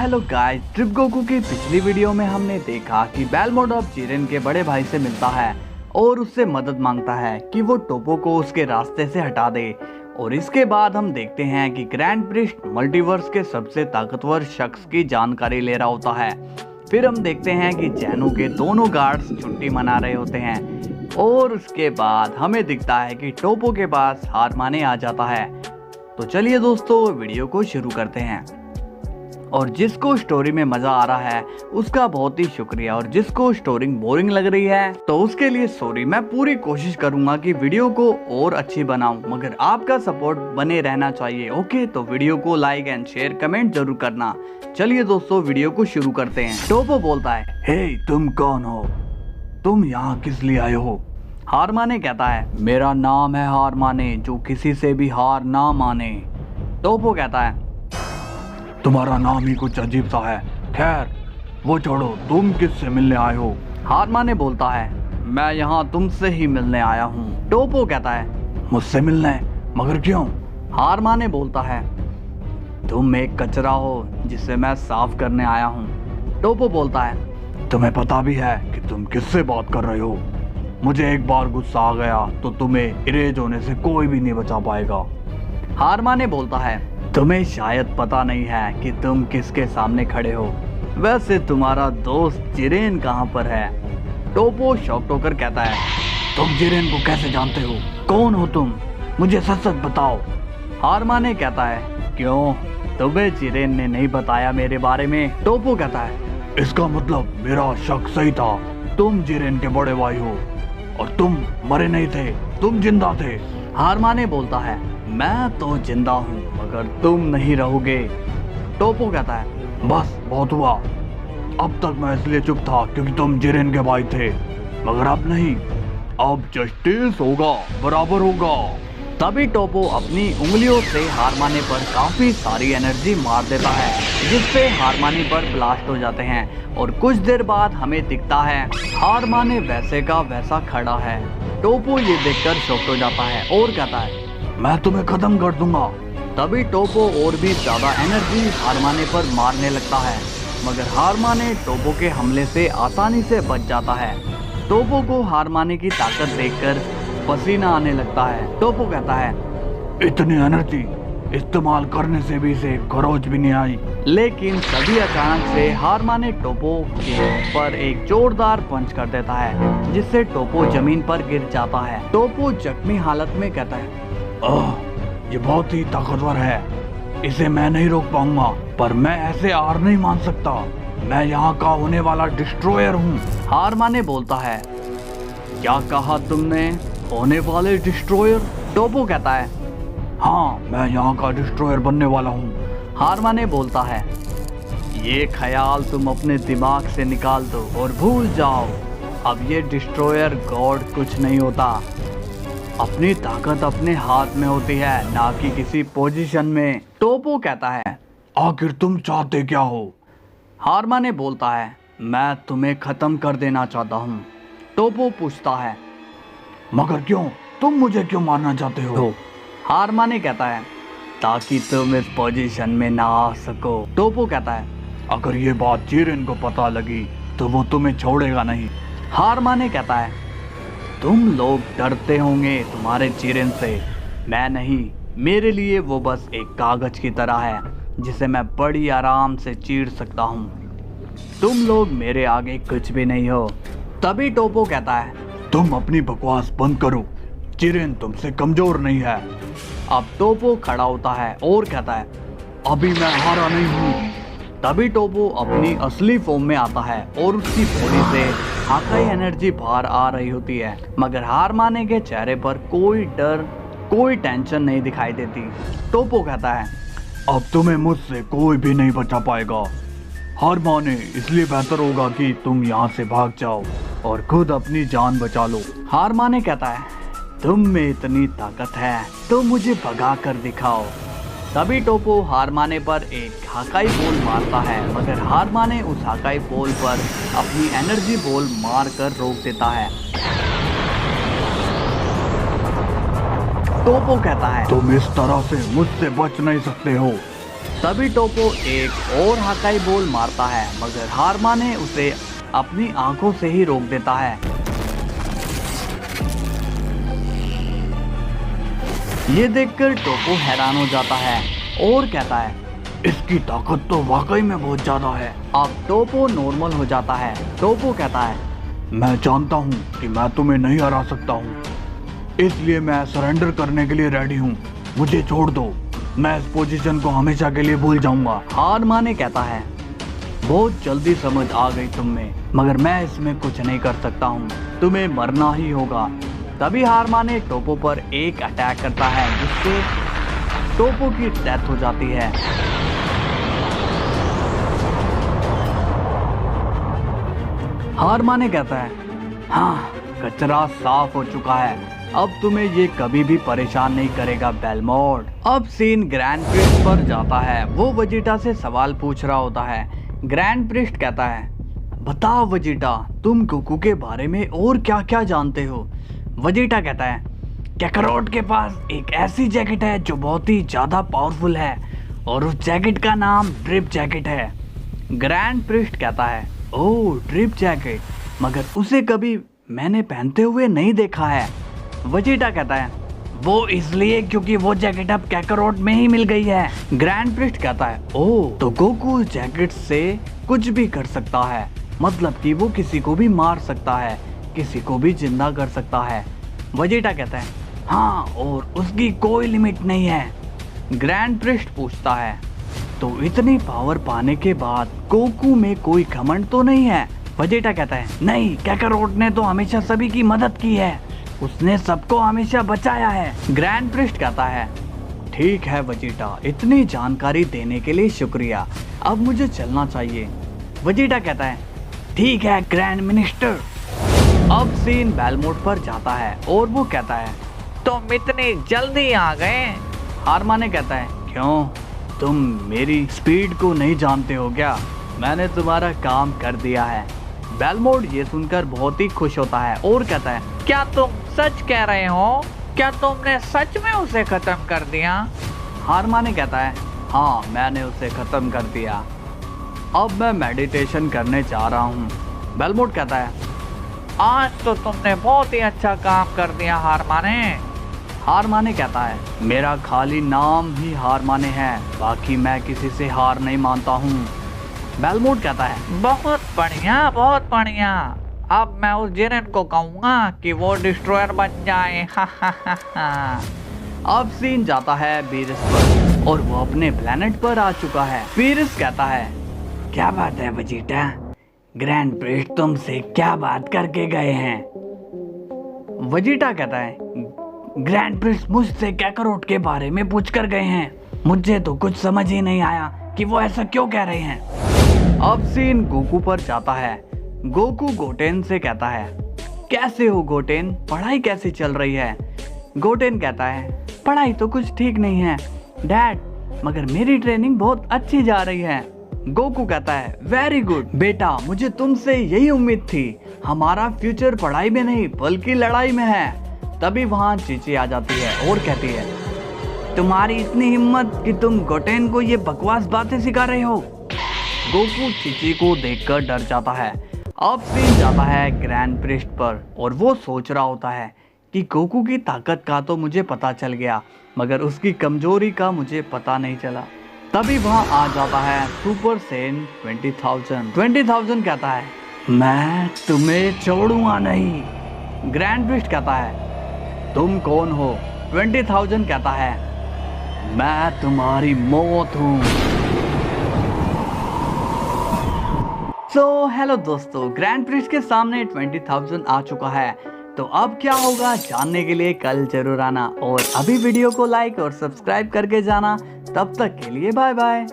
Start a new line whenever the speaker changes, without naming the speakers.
Hello guys, trip Goku की पिछली video में हमने देखा कि बेलमोंडोव जिरेन के बड़े भाई से मिलता है और उससे मदद मांगता है कि वो टोपो को उसके रास्ते से हटा दे। और इसके बाद हम देखते हैं कि ग्रैंड प्रिस्ट मल्टीवर्स के सबसे ताकतवर शख्स की जानकारी ले रहा होता है। फिर हम देखते हैं कि जैनू के दोनों गार्ड्स छुट्टी मना रहे होते हैं और उसके बाद हमें दिखता है कि टोपो के पास हार माने आ जाता है। तो चलिए दोस्तों, वीडियो को शुरू करते हैं। और जिसको स्टोरी में मजा आ रहा है उसका बहुत ही शुक्रिया, और जिसको स्टोरी बोरिंग लग रही है तो उसके लिए सॉरी। मैं पूरी कोशिश करूंगा कि वीडियो को और अच्छी बनाऊं, मगर आपका सपोर्ट बने रहना चाहिए। ओके, तो वीडियो को लाइक एंड शेयर कमेंट जरूर करना। चलिए दोस्तों, वीडियो को शुरू करते हैं। टोपो बोलता है, हे तुम कौन हो? तुम यहाँ किस लिए आए हो? हारमाने कहता है, मेरा नाम है हारमाने, जो किसी से भी हार ना माने। टोपो कहता है, तुम्हारा नाम ही कुछ अजीब सा है। खैर वो छोड़ो, तुम किससे मिलने आए हो? हारमाने बोलता है, मैं यहाँ तुमसे ही मिलने आया हूँ। टोपो कहता है, मुझसे मिलने? मगर क्यों? हारमाने बोलता है, तुम एक कचरा हो जिसे मैं साफ करने आया हूँ। टोपो बोलता है, तुम्हें पता भी है कि तुम किससे बात कर रहे हो? मुझे एक बार गुस्सा आ गया तो तुम्हें इरेज होने से कोई भी नहीं बचा पाएगा। हारमाने बोलता है, तुम्हें शायद पता नहीं है कि तुम किसके सामने खड़े हो। वैसे तुम्हारा दोस्त जिरेन कहाँ पर है? टोपो शॉक्ड होकर कहता है, तुम जिरेन को कैसे जानते हो? कौन हो तुम? मुझे सच सच बताओ। हारमाने कहता है, क्यों, तुम्हें जिरेन ने नहीं बताया मेरे बारे में? टोपो कहता है, इसका मतलब मेरा शक सही था, तुम जिरेन के बड़े भाई हो और तुम मरे नहीं थे, तुम जिंदा थे। हारमाने बोलता है, मैं तो जिंदा हूँ मगर तुम नहीं रहोगे। टोपो कहता है, बस बहुत हुआ। अब तक मैं इसलिए चुप था क्योंकि तुम जिरेन के भाई थे, मगर अब नहीं, अब जस्टिस होगा, बराबर होगा। तभी टोपो अपनी उंगलियों से हारमाने पर काफी सारी एनर्जी मार देता है, जिससे हारमाने पर ब्लास्ट हो जाते हैं। और कुछ देर बाद हमें दिखता है हारमाने वैसे का वैसा खड़ा है। टोपो ये देखकर शॉक्ड हो जाता है और कहता है, मैं तुम्हें खत्म कर दूंगा। तभी टोपो और भी ज्यादा एनर्जी हारमाने पर मारने लगता है, मगर हारमाने टोपो के हमले से आसानी से बच जाता है। टोपो को हारमाने की ताकत देखकर पसीना आने लगता है। टोपो कहता है, इतनी एनर्जी इस्तेमाल करने से भी इसे खरोच भी नहीं आई। लेकिन तभी अचानक से हारमाने टोपो के ऊपर एक जोरदार पंच कर देता है, जिससे टोपो जमीन पर गिर जाता है। टोपो जख्मी हालत में कहता है, ये बहुत ही ताकतवर है, इसे मैं नहीं रोक पाऊंगा, पर मैं ऐसे हार नहीं मान सकता। मैं यहाँ का होने वाला डिस्ट्रॉयर हूँ। हारमाने बोलता है, क्या कहा तुमने? होने वाले डिस्ट्रॉयर? टोपो कहता है, हाँ, मैं यहाँ का डिस्ट्रॉयर बनने वाला हूँ। हारमाने बोलता है, ये ख्याल तुम अपने दिमाग से निकाल दो और भूल जाओ। अब ये डिस्ट्रॉयर गॉड कुछ नहीं होता, अपनी ताकत अपने हाथ में होती है, ना कि किसी पोजीशन में। टोपो कहता है, आखिर तुम चाहते क्या हो? हारमाने बोलता है, मैं तुम्हें खत्म कर देना चाहता हूँ। टोपो पूछता है, मगर क्यों? तुम मुझे क्यों मारना चाहते हो? हारमाने कहता है, ताकि तुम इस पोजीशन में ना आ सको। टोपो कहता है, अगर ये बात जिरेन को पता लगी तो वो तुम्हें छोड़ेगा नहीं। हारमाने कहता है, तुम लोग डरते होंगे तुम्हारे जिरेन से, मैं नहीं। मेरे लिए वो बस एक कागज की तरह है जिसे मैं बड़ी आराम से चीर सकता हूँ। तुम लोग मेरे आगे कुछ भी नहीं हो। तभी टोपो कहता है, तुम अपनी बकवास बंद करो, जिरेन तुमसे कमजोर नहीं है। अब टोपो खड़ा होता है और कहता है, अभी मैं हारा नहीं हूँ। तभी टोपो अपनी असली फॉर्म में आता है और उसकी बॉडी से हाकाई एनर्जी बाहर आ रही होती है, मगर हारमाने के चेहरे पर कोई डर, कोई टेंशन नहीं दिखाई देती। टोपो कहता है, अब तुम्हें मुझसे कोई भी नहीं बचा पाएगा हारमाने, इसलिए बेहतर होगा कि तुम यहाँ से भाग जाओ और खुद अपनी जान बचा लो। हारमाने कहता है, तुम में इतनी ताकत है तो मुझे भगा कर दिखाओ। तभी टोपो हारमाने पर एक हाकाई बोल मारता है, मगर हारमाने उस हाकाई बोल पर अपनी एनर्जी बोल मार कर रोक देता है। टोपो कहता है, तुम इस तरह से मुझसे बच नहीं सकते हो। तभी टोपो एक और हाकाई बोल मारता है, मगर हार माने उसे अपनी आंखों से ही रोक देता है। ये देखकर टोपो हैरान हो जाता है और कहता है, इसकी ताकत तो वाकई में बहुत ज्यादा है। अब टोपो नॉर्मल हो जाता है। टोपो कहता है, मैं जानता हूँ कि मैं तुम्हें नहीं हरा सकता हूँ, इसलिए मैं सरेंडर करने के लिए रेडी हूँ। मुझे छोड़ दो, मैं इस पोजीशन को हमेशा के लिए भूल जाऊंगा। हार माने कहता है, बहुत जल्दी समझ आ गई तुम में, मगर मैं इसमें कुछ नहीं कर सकता हूँ, तुम्हें मरना ही होगा। तभी हार माने टोपो पर एक अटैक करता है, जिससे टोपो की डेथ हो जाती है। हार माने कहता है, हाँ, कचरा साफ हो चुका है, अब तुम्हें ये कभी भी परेशान नहीं करेगा बेलमोड। अब सीन ग्रैंड प्रिस्ट पर जाता है। वो वेजिटा से सवाल पूछ रहा होता है। ग्रैंड प्रिस्ट कहता है, बताओ वेजिटा, तुम गोकू के बारे में और क्या क्या जानते हो? वेजिटा कहता है, कैकरोट के पास एक ऐसी जैकेट है जो बहुत ही ज्यादा पावरफुल है, और उस जैकेट का नाम ड्रिप जैकेट है। ग्रैंड प्रिस्ट कहता है, ओह ड्रिप जैकेट, मगर उसे कभी मैंने पहनते हुए नहीं देखा है। वेजिटा कहता है, वो इसलिए क्योंकि वो जैकेट अब कैकरोट में ही मिल गई है। ग्रैंड प्रिस्ट कहता है, ओह तो गोकू जैकेट से कुछ भी कर सकता है, मतलब कि वो किसी को भी मार सकता है, किसी को भी जिंदा कर सकता है। वेजिटा कहता है, हाँ, और उसकी कोई लिमिट नहीं है। ग्रैंड प्रिस्ट पूछता है, तो इतनी पावर पाने के बाद गोकू में कोई घमंड तो नहीं है? वेजिटा कहता है, नहीं, कैकरोट ने तो हमेशा सभी की मदद की है, उसने सबको हमेशा बचाया है। ग्रैंड प्रिस्ट कहता है, ठीक है वेजिटा, इतनी जानकारी देने के लिए शुक्रिया, अब मुझे चलना चाहिए। वेजिटा कहता है, ठीक है ग्रैंड मिनिस्टर। अब सीन बेलमोड पर जाता है और वो कहता है, तुम इतनी जल्दी आ गए? हार माने कहता है, क्यों, तुम मेरी स्पीड को नहीं जानते हो क्या? मैंने तुम्हारा काम कर दिया है। बेलमोड ये सुनकर बहुत ही खुश होता है और कहता है, क्या तुम सच कह रहे हो? क्या तुमने सच में उसे खत्म कर दिया? हार माने कहता है, हाँ, मैंने उसे खत्म कर दिया, अब मैं मेडिटेशन करने जा रहा हूँ। बेलमोड कहता है, आज तो तुमने बहुत ही अच्छा काम कर दिया हार माने। हार माने कहता है, मेरा खाली नाम ही हार माने है, बाकी मैं किसी से हार नहीं मानता हूँ। बेलमोड कहता है, बहुत बढ़िया, बहुत बढ़िया, अब मैं उस जिरेन को कहूँगा कि वो डिस्ट्रॉयर बन जाए। अब सीन जाता है बीरस पर और वो अपने प्लेनेट पर आ चुका है। बीरस कहता है, क्या बात है वेजिटा, ग्रैंड प्रिस्ट तुमसे क्या बात करके गए हैं? वेजिटा कहता है, ग्रैंड प्रिस्ट मुझसे कैकरोट के बारे में पूछ कर गए हैं, मुझे तो कुछ समझ ही नहीं आया कि वो ऐसा क्यों कह रहे हैं। अब सीन गोकू पर जाता है। गोकू गोटेन से कहता है, कैसे हो गोटेन, पढ़ाई कैसी चल रही है? गोटेन कहता है, पढ़ाई तो कुछ ठीक नहीं है डैड, मगर मेरी ट्रेनिंग बहुत अच्छी जा रही है। गोकू कहता है, वेरी गुड बेटा, मुझे तुमसे यही उम्मीद थी, हमारा फ्यूचर पढ़ाई में नहीं बल्कि लड़ाई में है। तभी वहाँ चीची आ जाती है और कहती है, तुम्हारी इतनी हिम्मत कि तुम गोटेन को ये बकवास बातें सिखा रहे हो? गोकू चीची को देखकर डर जाता है। अब सीन जाता है ग्रैंड प्रिस्ट पर और वो सोच रहा होता है कि गोकू की ताकत का तो मुझे पता चल गया, मगर उसकी कमजोरी का मुझे पता नहीं चला। तभी वहाँ आ जाता है सुपर सेन 20,000। 20,000 कहता है, मैं तुम्हें छोड़ूंगा नहीं। ग्रैंड प्रिस्ट कहता है, तुम कौन हो? 20,000 कहता है, मैं तुम्हारी मौत हूँ। सो हेलो दोस्तों, ग्रैंड प्रिस्ट के सामने 20,000 आ चुका है, तो अब क्या होगा जानने के लिए कल जरूर आना और अभी वीडियो को लाइक और सब्सक्राइब करके जाना। तब तक के लिए बाय बाय।